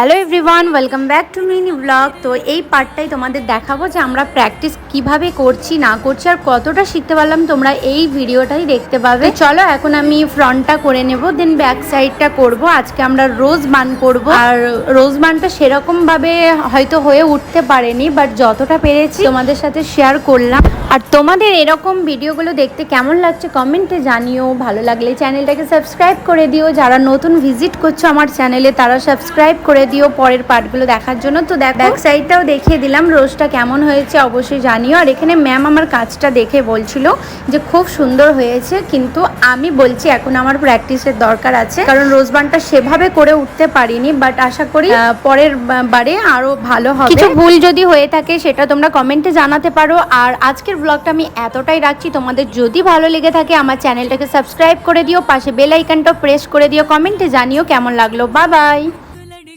Hello everyone, welcome back to mini blog. তো এই পার্টটাই তোমাদের দেখাবো যে আমরা প্র্যাকটিস কিভাবে করছি না করছি আর কতটা শিখতে পারলাম, তোমরা এই ভিডিওটাই দেখতে পাবে। চলো এখন আমি ফ্রন্টটা করে নেব, দেন ব্যাক সাইডটা করব। আজকে আমরা রোজ বান করব, আর রোজ বানটা সেরকম ভাবে হয়তো হয়ে উঠতে পারেনি, বাট যতটা পেরেছি তোমাদের সাথে শেয়ার করলাম। আর তোমাদের এরকম ভিডিওগুলো দেখতে কেমন লাগছে কমেন্টে জানিও। ভালো লাগলে চ্যানেলটাকে সাবস্ক্রাইব করে দিও, যারা নতুন ভিজিট করছো আমার চ্যানেলে তারা সাবস্ক্রাইব করে দিও পরের পার্টগুলো দেখার জন্য। তো ব্যাক সাইডটাও দেখিয়ে দিলাম, রোজটা কেমন হয়েছে অবশ্যই জানিও। আর এখানে ম্যাম আমার কাজটা দেখে বলছিল যে খুব সুন্দর হয়েছে, কিন্তু আমি বলছি এখন আমার প্র্যাকটিসের দরকার আছে, কারণ রোজ বানটা সেভাবে করে উঠতে পারিনি। বাট আশা করি পরের বারে আরো ভালো হবে। কিছু ভুল যদি হয়ে থাকে সেটা তোমরা কমেন্টে জানাতে পারো। আর আজকের ব্লগটা আমি এতটাই রাখছি। তোমাদের যদি ভালো লেগে থাকে আমার চ্যানেলটাকে সাবস্ক্রাইব করে দিও, পাশে বেল আইকনটা প্রেস করে দিও, কমেন্টে জানিও কেমন লাগলো। Bye bye.